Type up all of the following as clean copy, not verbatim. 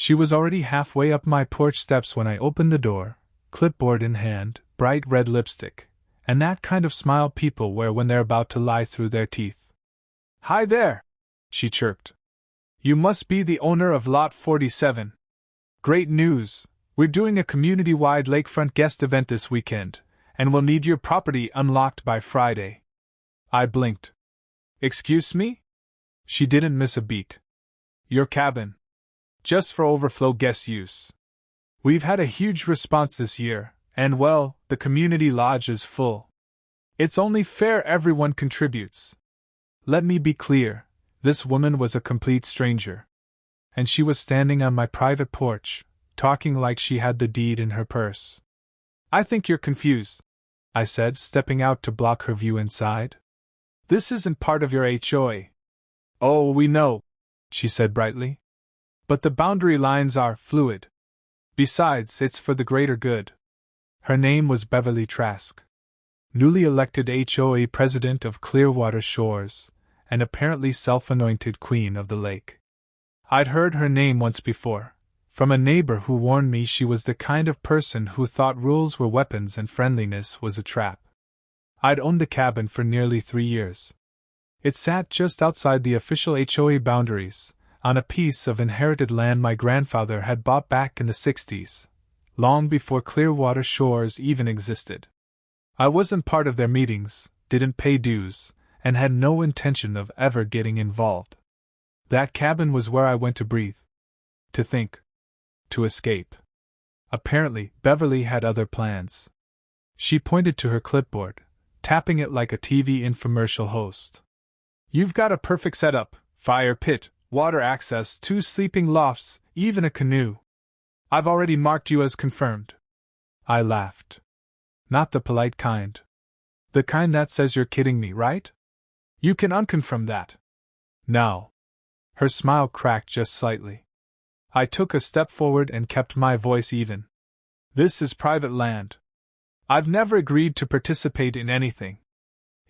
She was already halfway up my porch steps when I opened the door, clipboard in hand, bright red lipstick, and that kind of smile people wear when they're about to lie through their teeth. "Hi there," she chirped. "You must be the owner of Lot 47. Great news, we're doing a community-wide lakefront guest event this weekend, and we'll need your property unlocked by Friday." I blinked. "Excuse me?" She didn't miss a beat. "Your cabin. Just for overflow guest use. We've had a huge response this year, and well, the community lodge is full. It's only fair everyone contributes." Let me be clear, this woman was a complete stranger. And she was standing on my private porch, talking like she had the deed in her purse. "I think you're confused," I said, stepping out to block her view inside. "This isn't part of your HOA. "Oh, we know," she said brightly. "But the boundary lines are fluid. Besides, it's for the greater good." Her name was Beverly Trask, newly elected HOA President of Clearwater Shores, and apparently self-anointed Queen of the Lake. I'd heard her name once before, from a neighbor who warned me she was the kind of person who thought rules were weapons and friendliness was a trap. I'd owned the cabin for nearly 3 years. It sat just outside the official HOA boundaries, on a piece of inherited land my grandfather had bought back in the 60s, long before Clearwater Shores even existed. I wasn't part of their meetings, didn't pay dues, and had no intention of ever getting involved. That cabin was where I went to breathe, to think, to escape. Apparently, Beverly had other plans. She pointed to her clipboard, tapping it like a TV infomercial host. "You've got a perfect setup: fire pit, water access, 2 sleeping lofts, even a canoe. I've already marked you as confirmed." I laughed. "Not the polite kind. The kind that says you're kidding me, right? You can unconfirm that." "No." Her smile cracked just slightly. I took a step forward and kept my voice even. "This is private land. I've never agreed to participate in anything.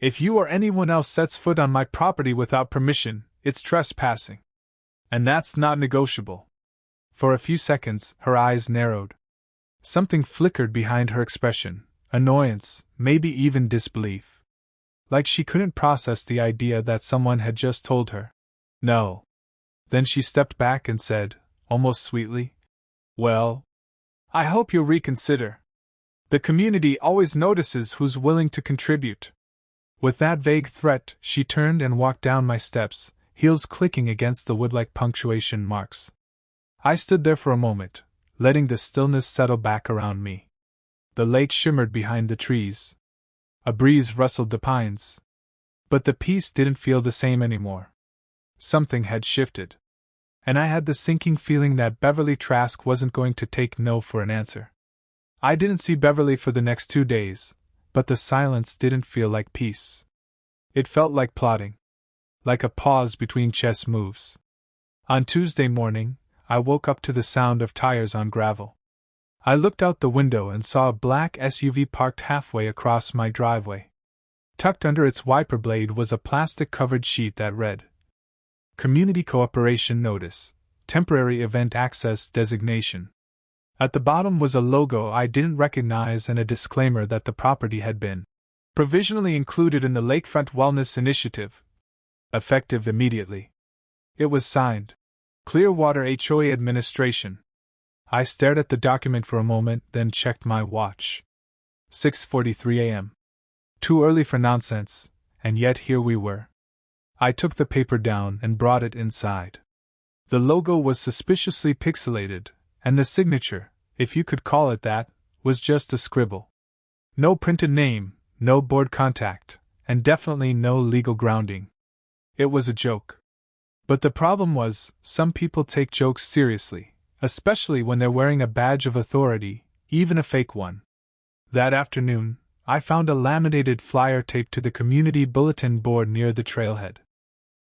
If you or anyone else sets foot on my property without permission, it's trespassing. And that's not negotiable." For a few seconds, her eyes narrowed. Something flickered behind her expression, annoyance, maybe even disbelief. Like she couldn't process the idea that someone had just told her. "No." Then she stepped back and said, almost sweetly, "Well, I hope you'll reconsider. The community always notices who's willing to contribute." With that vague threat, she turned and walked down my steps, heels clicking against the wood like punctuation marks. I stood there for a moment, letting the stillness settle back around me. The lake shimmered behind the trees. A breeze rustled the pines. But the peace didn't feel the same anymore. Something had shifted. And I had the sinking feeling that Beverly Trask wasn't going to take no for an answer. I didn't see Beverly for the next 2 days, but the silence didn't feel like peace. It felt like plotting. Like a pause between chess moves. On Tuesday morning, I woke up to the sound of tires on gravel. I looked out the window and saw a black SUV parked halfway across my driveway. Tucked under its wiper blade was a plastic-covered sheet that read, "Community Cooperation Notice, Temporary Event Access Designation." At the bottom was a logo I didn't recognize and a disclaimer that the property had been provisionally included in the Lakefront Wellness Initiative. Effective immediately. It was signed, Clearwater HOA Administration. I stared at the document for a moment, then checked my watch. 6:43 a.m. Too early for nonsense, and yet here we were. I took the paper down and brought it inside. The logo was suspiciously pixelated, and the signature, if you could call it that, was just a scribble. No printed name, no board contact, and definitely no legal grounding. It was a joke. But the problem was, some people take jokes seriously, especially when they're wearing a badge of authority, even a fake one. That afternoon, I found a laminated flyer taped to the community bulletin board near the trailhead.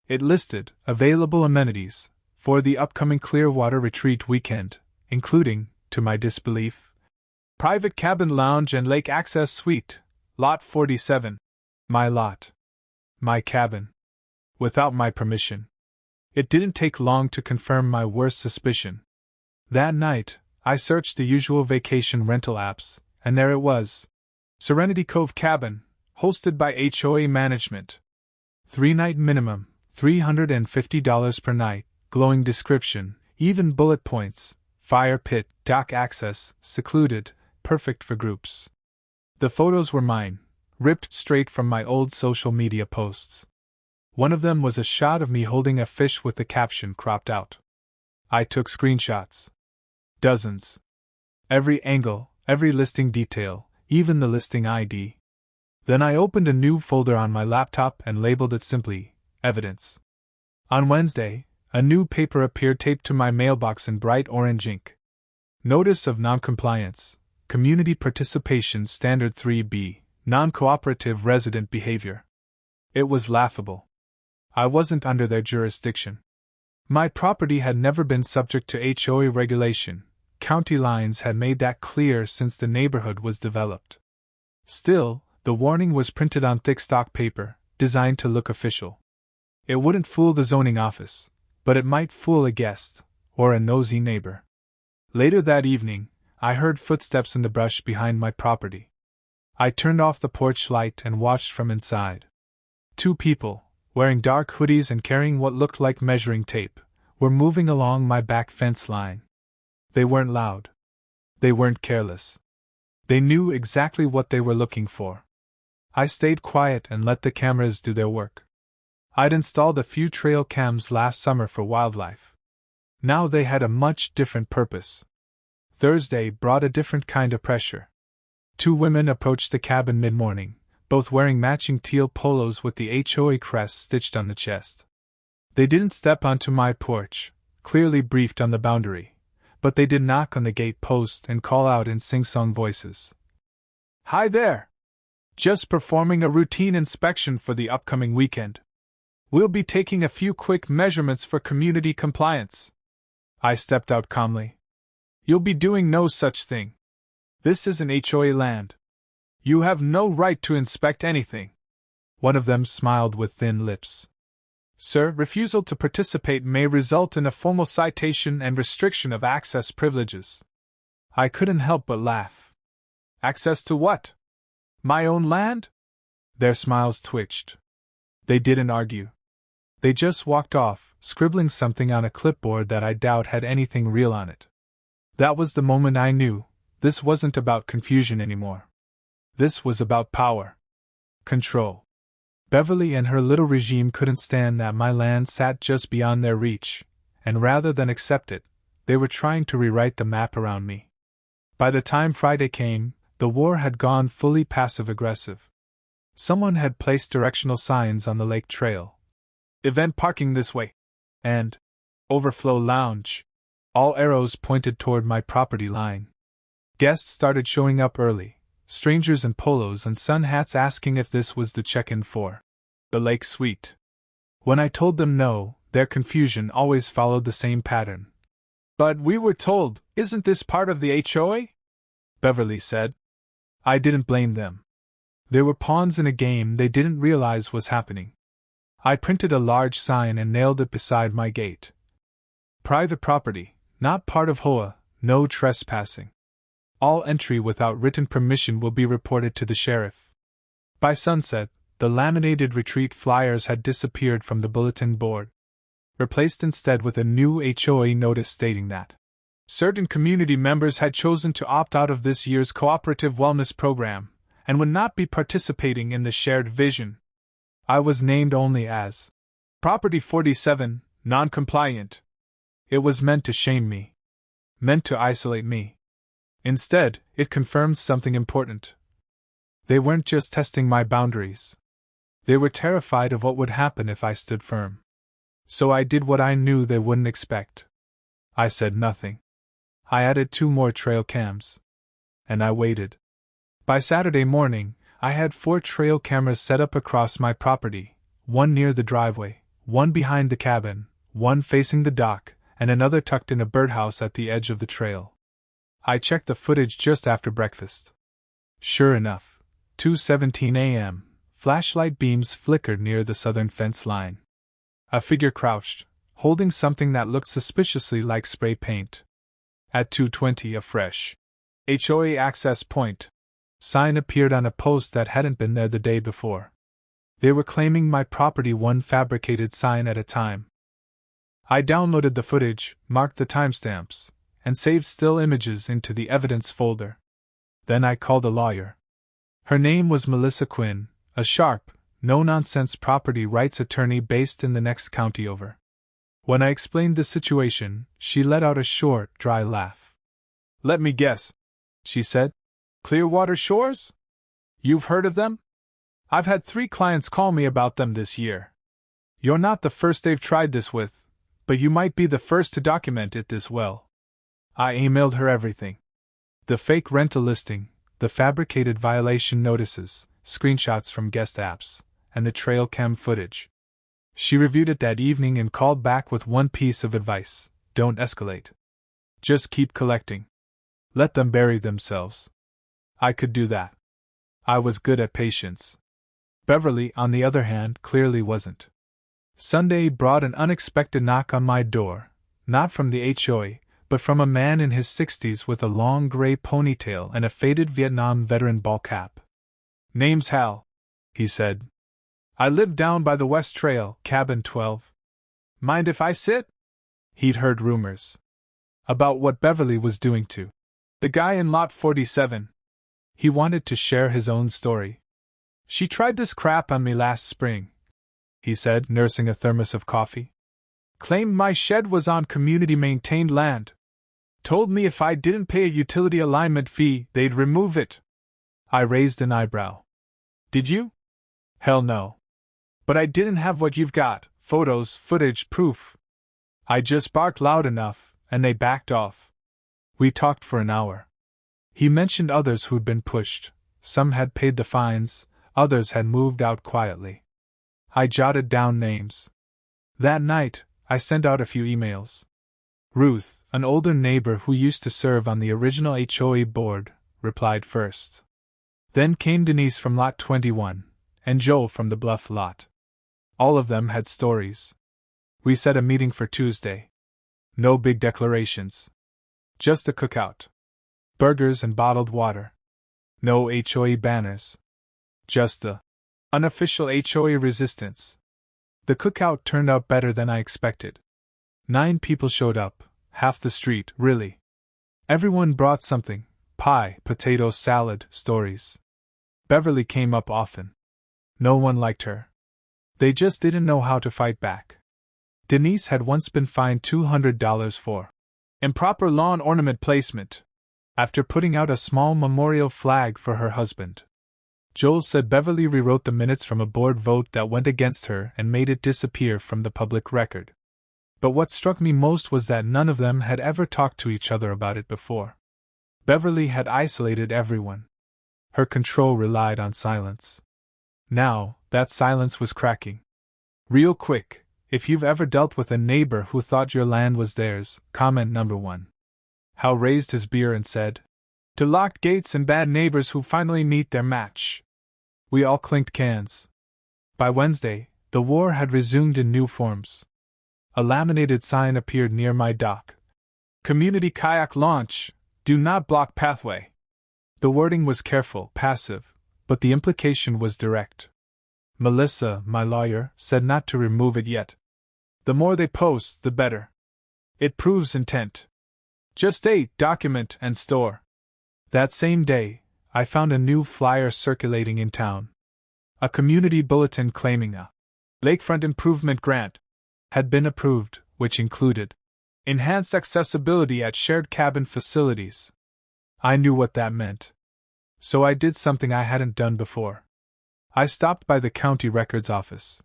It listed available amenities for the upcoming Clearwater Retreat weekend, including, to my disbelief, private cabin lounge and lake access suite, Lot 47. My lot. My cabin. Without my permission. It didn't take long to confirm my worst suspicion. That night, I searched the usual vacation rental apps, and there it was. Serenity Cove Cabin, hosted by HOA Management. 3-night minimum, $350 per night, glowing description, even bullet points, fire pit, dock access, secluded, perfect for groups. The photos were mine, ripped straight from my old social media posts. One of them was a shot of me holding a fish with the caption cropped out. I took screenshots. Dozens. Every angle, every listing detail, even the listing ID. Then I opened a new folder on my laptop and labeled it simply, Evidence. On Wednesday, a new paper appeared taped to my mailbox in bright orange ink. Notice of Noncompliance, Community Participation Standard 3B, Non-Cooperative Resident Behavior. It was laughable. I wasn't under their jurisdiction. My property had never been subject to HOA regulation. County lines had made that clear since the neighborhood was developed. Still, the warning was printed on thick stock paper, designed to look official. It wouldn't fool the zoning office, but it might fool a guest, or a nosy neighbor. Later that evening, I heard footsteps in the brush behind my property. I turned off the porch light and watched from inside. 2 people, wearing dark hoodies and carrying what looked like measuring tape, were moving along my back fence line. They weren't loud. They weren't careless. They knew exactly what they were looking for. I stayed quiet and let the cameras do their work. I'd installed a few trail cams last summer for wildlife. Now they had a much different purpose. Thursday brought a different kind of pressure. 2 women approached the cabin mid-morning, both wearing matching teal polos with the HOA crest stitched on the chest. They didn't step onto my porch, clearly briefed on the boundary, but they did knock on the gate post and call out in sing-song voices. "Hi there! Just performing a routine inspection for the upcoming weekend. We'll be taking a few quick measurements for community compliance." I stepped out calmly. "You'll be doing no such thing. This isn't HOA land. You have no right to inspect anything." One of them smiled with thin lips. "Sir, refusal to participate may result in a formal citation and restriction of access privileges." I couldn't help but laugh. "Access to what? My own land?" Their smiles twitched. They didn't argue. They just walked off, scribbling something on a clipboard that I doubt had anything real on it. That was the moment I knew this wasn't about confusion anymore. This was about power. Control. Beverly and her little regime couldn't stand that my land sat just beyond their reach, and rather than accept it, they were trying to rewrite the map around me. By the time Friday came, the war had gone fully passive-aggressive. Someone had placed directional signs on the lake trail. "Event parking this way," and "Overflow lounge." All arrows pointed toward my property line. Guests started showing up early, strangers in polos and sun hats asking if this was the check-in for the lake suite. When I told them no, their confusion always followed the same pattern. "But we were told, isn't this part of the HOA?" Beverly said. I didn't blame them. They were pawns in a game they didn't realize was happening. I printed a large sign and nailed it beside my gate. "Private property, not part of HOA, no trespassing. All entry without written permission will be reported to the sheriff." By sunset, the laminated retreat flyers had disappeared from the bulletin board, replaced instead with a new HOA notice stating that certain community members had chosen to opt out of this year's cooperative wellness program and would not be participating in the shared vision. I was named only as Property 47, non-compliant. It was meant to shame me, meant to isolate me. Instead, it confirmed something important. They weren't just testing my boundaries. They were terrified of what would happen if I stood firm. So I did what I knew they wouldn't expect. I said nothing. I added 2 more trail cams. And I waited. By Saturday morning, I had 4 trail cameras set up across my property, one near the driveway, one behind the cabin, one facing the dock, and another tucked in a birdhouse at the edge of the trail. I checked the footage just after breakfast. Sure enough, 2:17 a.m., flashlight beams flickered near the southern fence line. A figure crouched, holding something that looked suspiciously like spray paint. At 2:20 a fresh HOA access point sign appeared on a post that hadn't been there the day before. They were claiming my property one fabricated sign at a time. I downloaded the footage, marked the timestamps, and saved still images into the evidence folder. Then I called a lawyer. Her name was Melissa Quinn, a sharp, no-nonsense property rights attorney based in the next county over. When I explained the situation, she let out a short, dry laugh. "Let me guess," she said. "Clearwater Shores? You've heard of them? I've had 3 clients call me about them this year. You're not the first they've tried this with, but you might be the first to document it this well." I emailed her everything. The fake rental listing, the fabricated violation notices, screenshots from guest apps, and the trail cam footage. She reviewed it that evening and called back with one piece of advice: don't escalate. Just keep collecting. Let them bury themselves. I could do that. I was good at patience. Beverly, on the other hand, clearly wasn't. Sunday brought an unexpected knock on my door, not from the HOA, but from a man in his 60s with a long gray ponytail and a faded Vietnam veteran ball cap. "Name's Hal," he said. "I live down by the West Trail, cabin 12. Mind if I sit?" He'd heard rumors about what Beverly was doing to the guy in lot 47. He wanted to share his own story. "She tried this crap on me last spring," he said, nursing a thermos of coffee. "Claimed my shed was on community-maintained land. Told me if I didn't pay a utility alignment fee, they'd remove it." I raised an eyebrow. "Did you?" "Hell no. But I didn't have what you've got, photos, footage, proof." I just barked loud enough, and they backed off. We talked for an hour. He mentioned others who'd been pushed. Some had paid the fines, others had moved out quietly. I jotted down names. That night, I sent out a few emails. Ruth, an older neighbor who used to serve on the original HOA board, replied first. Then came Denise from Lot 21, and Joel from the Bluff lot. All of them had stories. We set a meeting for Tuesday. No big declarations. Just a cookout. Burgers and bottled water. No HOA banners. Just the unofficial HOA resistance. The cookout turned out better than I expected. 9 people showed up, half the street, really. Everyone brought something: pie, potato salad, stories. Beverly came up often. No one liked her. They just didn't know how to fight back. Denise had once been fined $200 for improper lawn ornament placement, after putting out a small memorial flag for her husband. Joel said Beverly rewrote the minutes from a board vote that went against her and made it disappear from the public record. But what struck me most was that none of them had ever talked to each other about it before. Beverly had isolated everyone. Her control relied on silence. Now, that silence was cracking. Real quick, if you've ever dealt with a neighbor who thought your land was theirs, comment number 1. Hal raised his beer and said, "To locked gates and bad neighbors who finally meet their match." We all clinked cans. By Wednesday, the war had resumed in new forms. A laminated sign appeared near my dock. "Community kayak launch, do not block pathway." The wording was careful, passive, but the implication was direct. Melissa, my lawyer, said not to remove it yet. The more they post, the better. It proves intent. Just 8, document and store. That same day, I found a new flyer circulating in town. A community bulletin claiming a lakefront improvement grant had been approved, which included enhanced accessibility at shared cabin facilities. I knew what that meant. So I did something I hadn't done before. I stopped by the county records office.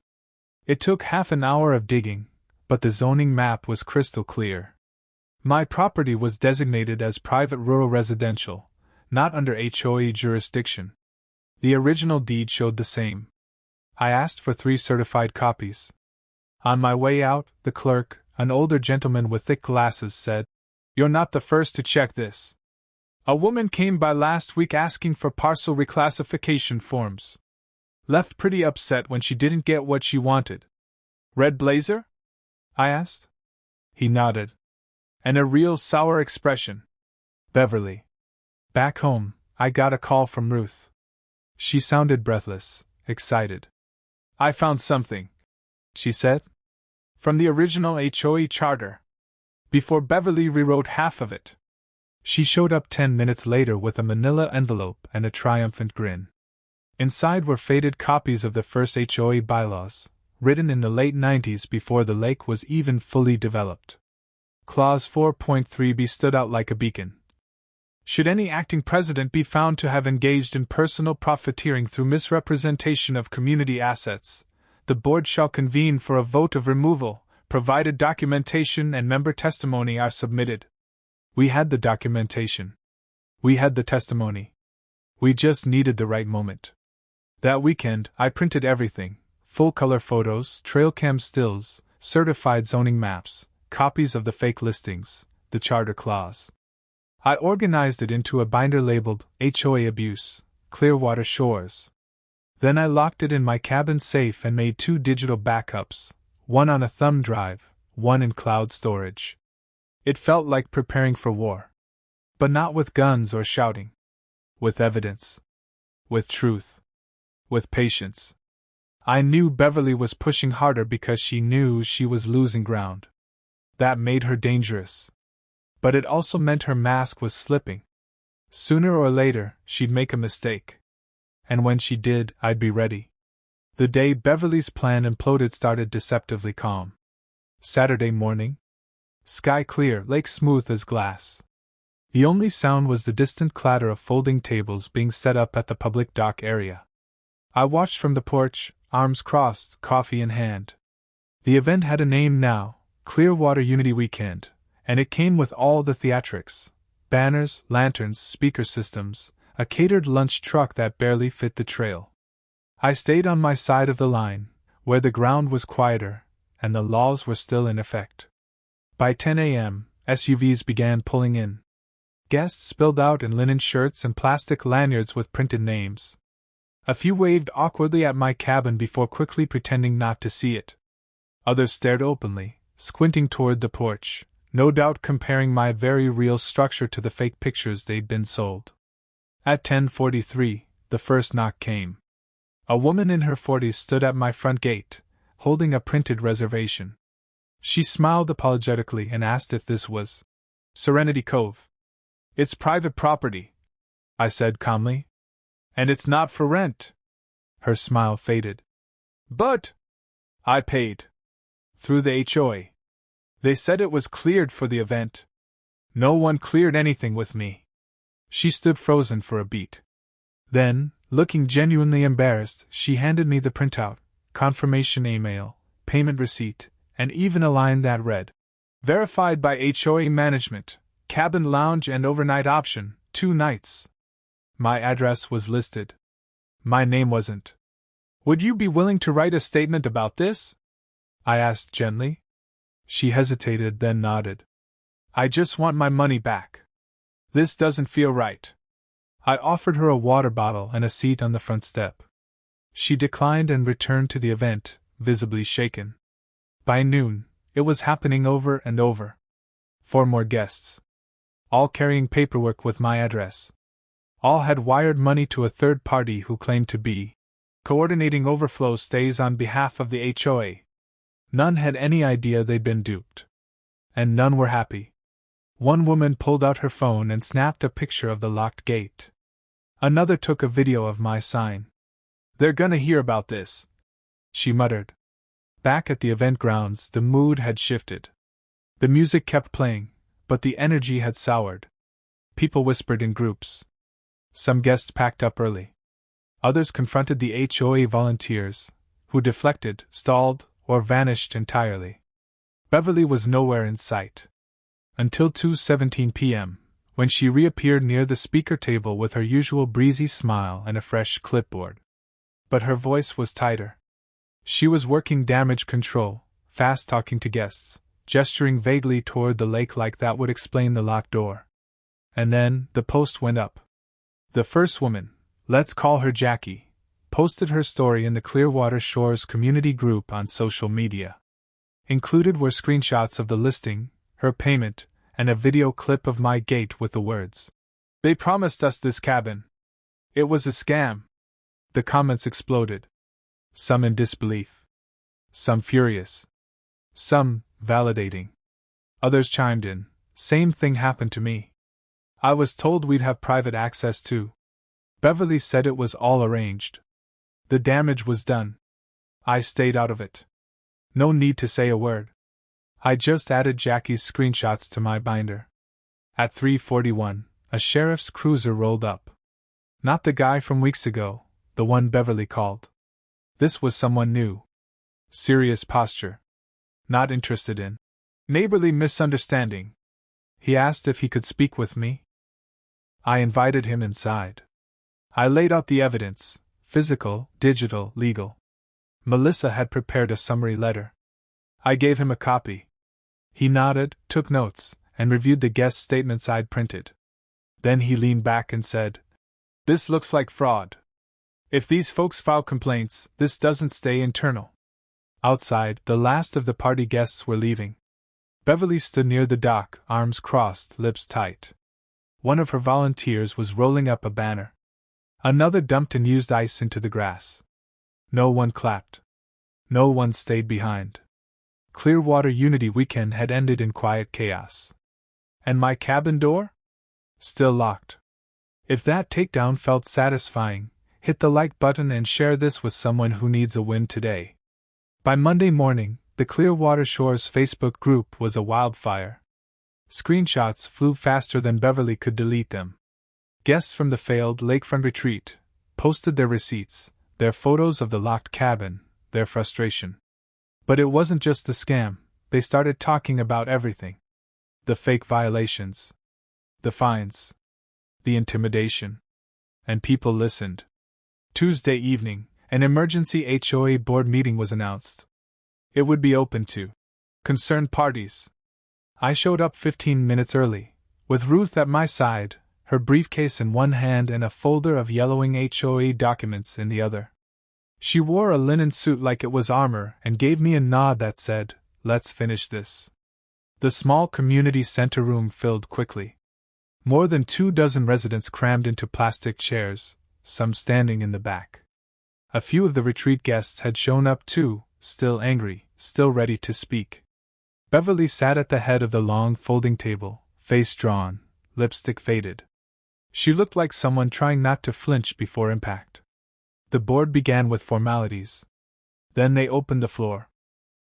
It took half an hour of digging, but the zoning map was crystal clear. My property was designated as private rural residential, not under HOA jurisdiction. The original deed showed the same. I asked for 3 certified copies. On my way out, the clerk, an older gentleman with thick glasses, said, "You're not the first to check this. A woman came by last week asking for parcel reclassification forms. Left pretty upset when she didn't get what she wanted." "Red blazer?" I asked. He nodded. and a real sour expression. Beverly. Back home, I got a call from Ruth. She sounded breathless, excited. I found something, she said. From the original HOA charter. Before Beverly rewrote half of it. She showed up 10 minutes later with a manila envelope and a triumphant grin. Inside were faded copies of the first HOA bylaws, written in the late 90s before the lake was even fully developed. Clause 4.3b stood out like a beacon. Should any acting president be found to have engaged in personal profiteering through misrepresentation of community assets, the board shall convene for a vote of removal, provided documentation and member testimony are submitted. We had the documentation. We had the testimony. We just needed the right moment. That weekend, I printed everything: full-color photos, trail cam stills, certified zoning maps, copies of the fake listings, the charter clause. I organized it into a binder labeled HOA Abuse, Clearwater Shores. Then I locked it in my cabin safe and made 2 digital backups, one on a thumb drive, one in cloud storage. It felt like preparing for war. But not with guns or shouting. With evidence. With truth. With patience. I knew Beverly was pushing harder because she knew she was losing ground. That made her dangerous. But it also meant her mask was slipping. Sooner or later, she'd make a mistake. And when she did, I'd be ready. The day Beverly's plan imploded started deceptively calm. Saturday morning. Sky clear, lake smooth as glass. The only sound was the distant clatter of folding tables being set up at the public dock area. I watched from the porch, arms crossed, coffee in hand. The event had a name now, Clearwater Unity Weekend, and it came with all the theatrics: banners, lanterns, speaker systems, a catered lunch truck that barely fit the trail. I stayed on my side of the line, where the ground was quieter, and the laws were still in effect. By 10 a.m., SUVs began pulling in. Guests spilled out in linen shirts and plastic lanyards with printed names. A few waved awkwardly at my cabin before quickly pretending not to see it. Others stared openly, squinting toward the porch, no doubt comparing my very real structure to the fake pictures they'd been sold. At 10:43, the first knock came. A woman in her 40s stood at my front gate, holding a printed reservation. She smiled apologetically and asked if this was Serenity Cove. It's private property, I said calmly. And it's not for rent. Her smile faded. But I paid. Through the HOA. They said it was cleared for the event. No one cleared anything with me. She stood frozen for a beat. Then, looking genuinely embarrassed, she handed me the printout, confirmation email, payment receipt, and even a line that read, verified by HOA management, cabin lounge and overnight option, 2 nights. My address was listed. My name wasn't. Would you be willing to write a statement about this? I asked gently. She hesitated, then nodded. I just want my money back. This doesn't feel right. I offered her a water bottle and a seat on the front step. She declined and returned to the event, visibly shaken. By noon, it was happening over and over. 4 more guests. All carrying paperwork with my address. All had wired money to a third party who claimed to be coordinating overflow stays on behalf of the HOA. None had any idea they'd been duped. And none were happy. One woman pulled out her phone and snapped a picture of the locked gate. Another took a video of my sign. They're gonna hear about this, she muttered. Back at the event grounds, the mood had shifted. The music kept playing, but the energy had soured. People whispered in groups. Some guests packed up early. Others confronted the HOA volunteers, who deflected, stalled, or vanished entirely. Beverly was nowhere in sight. Until 2:17 p.m., when she reappeared near the speaker table with her usual breezy smile and a fresh clipboard. But her voice was tighter. She was working damage control, fast-talking to guests, gesturing vaguely toward the lake like that would explain the locked door. And then, the post went up. The first woman, let's call her Jackie, posted her story in the Clearwater Shores community group on social media. Included were screenshots of the listing, her payment, and a video clip of my gate with the words, "They promised us this cabin. It was a scam." The comments exploded. Some in disbelief. Some furious. Some validating. Others chimed in, "Same thing happened to me. I was told we'd have private access too." Beverly said it was all arranged. The damage was done. I stayed out of it. No need to say a word. I just added Jackie's screenshots to my binder. At 3:41, a sheriff's cruiser rolled up. Not the guy from weeks ago, the one Beverly called. This was someone new. Serious posture. Not interested in neighborly misunderstanding. He asked if he could speak with me. I invited him inside. I laid out the evidence: physical, digital, legal. Melissa had prepared a summary letter. I gave him a copy. He nodded, took notes, and reviewed the guest statements I'd printed. Then he leaned back and said, "This looks like fraud. If these folks file complaints, this doesn't stay internal." Outside, the last of the party guests were leaving. Beverly stood near the dock, arms crossed, lips tight. One of her volunteers was rolling up a banner. Another dumped unused ice into the grass. No one clapped. No one stayed behind. Clearwater Unity Weekend had ended in quiet chaos. And my cabin door? Still locked. If that takedown felt satisfying, hit the like button and share this with someone who needs a win today. By Monday morning, the Clearwater Shores Facebook group was a wildfire. Screenshots flew faster than Beverly could delete them. Guests from the failed lakefront retreat posted their receipts, their photos of the locked cabin, their frustration. But it wasn't just the scam, they started talking about everything. The fake violations. The fines. The intimidation. And people listened. Tuesday evening, an emergency HOA board meeting was announced. It would be open to concerned parties. I showed up 15 minutes early, with Ruth at my side, her briefcase in one hand and a folder of yellowing HOA documents in the other. She wore a linen suit like it was armor and gave me a nod that said, "Let's finish this." The small community center room filled quickly. More than 24 residents crammed into plastic chairs, some standing in the back. A few of the retreat guests had shown up too, still angry, still ready to speak. Beverly sat at the head of the long folding table, face drawn, lipstick faded. She looked like someone trying not to flinch before impact. The board began with formalities. Then they opened the floor.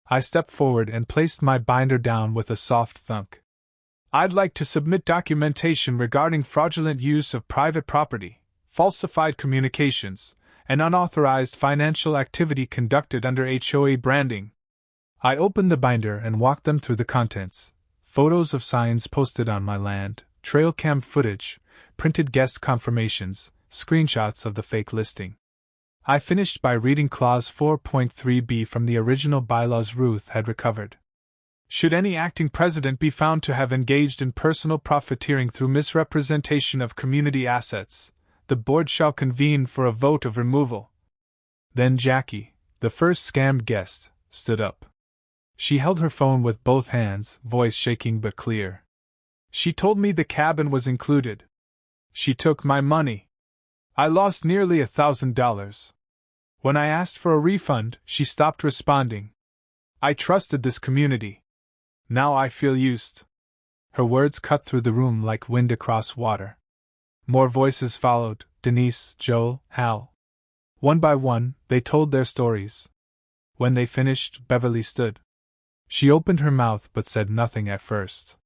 I stepped forward and placed my binder down with a soft thunk. "I'd like to submit documentation regarding fraudulent use of private property, falsified communications, and unauthorized financial activity conducted under HOA branding." I opened the binder and walked them through the contents: photos of signs posted on my land, trail cam footage, printed guest confirmations, screenshots of the fake listing. I finished by reading Clause 4.3b from the original bylaws Ruth had recovered. Should any acting president be found to have engaged in personal profiteering through misrepresentation of community assets, the board shall convene for a vote of removal. Then Jackie, the first scammed guest, stood up. She held her phone with both hands, voice shaking but clear. "She told me the cabin was included. She took my money. I lost nearly $1,000. When I asked for a refund, she stopped responding. I trusted this community. Now I feel used." Her words cut through the room like wind across water. More voices followed: Denise, Joel, Hal. One by one, they told their stories. When they finished, Beverly stood. She opened her mouth but said nothing at first.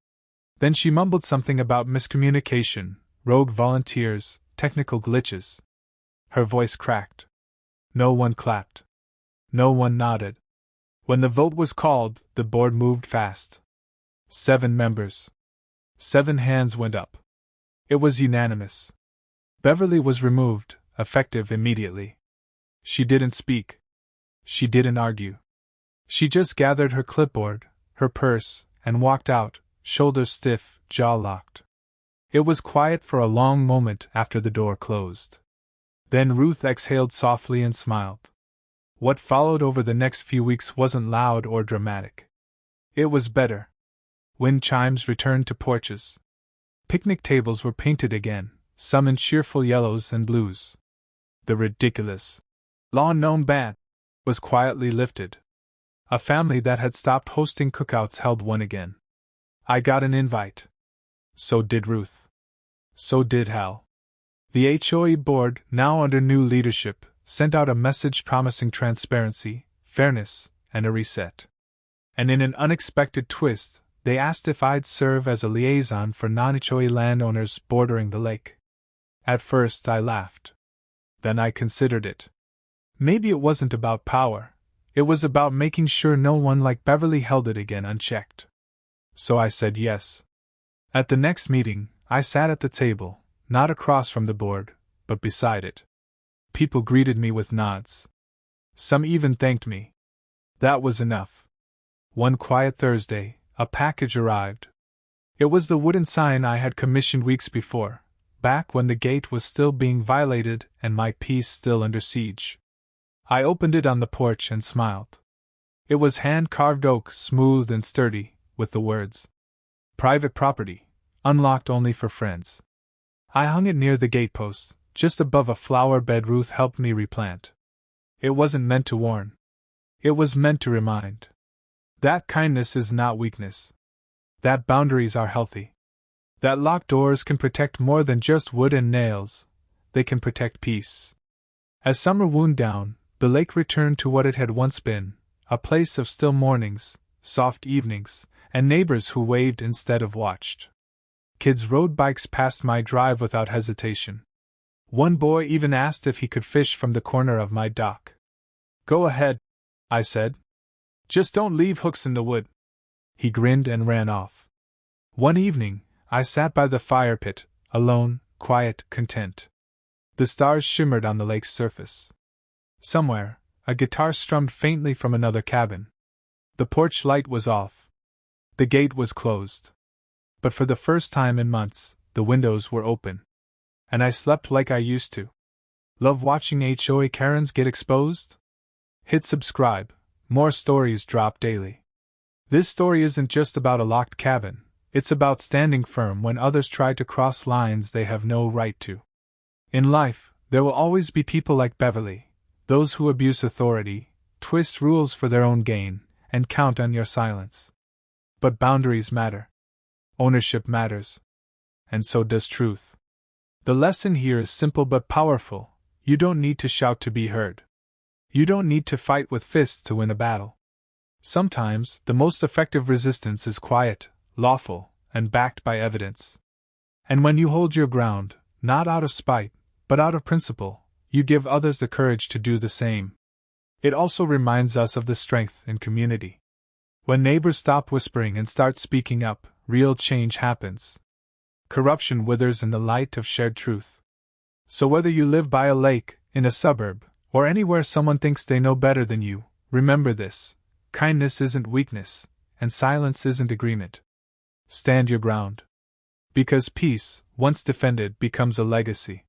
Then she mumbled something about miscommunication, rogue volunteers, technical glitches. Her voice cracked. No one clapped. No one nodded. When the vote was called, the board moved fast. 7 members. 7 hands went up. It was unanimous. Beverly was removed, effective immediately. She didn't speak. She didn't argue. She just gathered her clipboard, her purse, and walked out, shoulders stiff, jaw locked. It was quiet for a long moment after the door closed. Then Ruth exhaled softly and smiled. What followed over the next few weeks wasn't loud or dramatic. It was better. Wind chimes returned to porches. Picnic tables were painted again, some in cheerful yellows and blues. The ridiculous lawn gnome ban was quietly lifted. A family that had stopped hosting cookouts held one again. I got an invite. So did Ruth. So did Hal. The HOA board, now under new leadership, sent out a message promising transparency, fairness, and a reset. And in an unexpected twist, they asked if I'd serve as a liaison for non-HOA landowners bordering the lake. At first I laughed. Then I considered it. Maybe it wasn't about power. It was about making sure no one like Beverly held it again unchecked. So I said yes. At the next meeting, I sat at the table, not across from the board, but beside it. People greeted me with nods. Some even thanked me. That was enough. One quiet Thursday, a package arrived. It was the wooden sign I had commissioned weeks before, back when the gate was still being violated and my peace still under siege. I opened it on the porch and smiled. It was hand-carved oak, smooth and sturdy, with the words, "Private property, unlocked only for friends." I hung it near the gatepost, just above a flower bed Ruth helped me replant. It wasn't meant to warn. It was meant to remind. That kindness is not weakness. That boundaries are healthy. That locked doors can protect more than just wood and nails. They can protect peace. As summer wound down, the lake returned to what it had once been, a place of still mornings, soft evenings, and neighbors who waved instead of watched. Kids rode bikes past my drive without hesitation. One boy even asked if he could fish from the corner of my dock. "Go ahead," I said. "Just don't leave hooks in the wood." He grinned and ran off. One evening, I sat by the fire pit, alone, quiet, content. The stars shimmered on the lake's surface. Somewhere, a guitar strummed faintly from another cabin. The porch light was off. The gate was closed. But for the first time in months, the windows were open. And I slept like I used to. Love watching HOA Karens get exposed? Hit subscribe. More stories drop daily. This story isn't just about a locked cabin, it's about standing firm when others try to cross lines they have no right to. In life, there will always be people like Beverly, those who abuse authority, twist rules for their own gain, and count on your silence. But boundaries matter. Ownership matters. And so does truth. The lesson here is simple but powerful. You don't need to shout to be heard. You don't need to fight with fists to win a battle. Sometimes, the most effective resistance is quiet, lawful, and backed by evidence. And when you hold your ground, not out of spite, but out of principle, you give others the courage to do the same. It also reminds us of the strength in community. When neighbors stop whispering and start speaking up, real change happens. Corruption withers in the light of shared truth. So whether you live by a lake, in a suburb, or anywhere someone thinks they know better than you, remember this: kindness isn't weakness, and silence isn't agreement. Stand your ground. Because peace, once defended, becomes a legacy.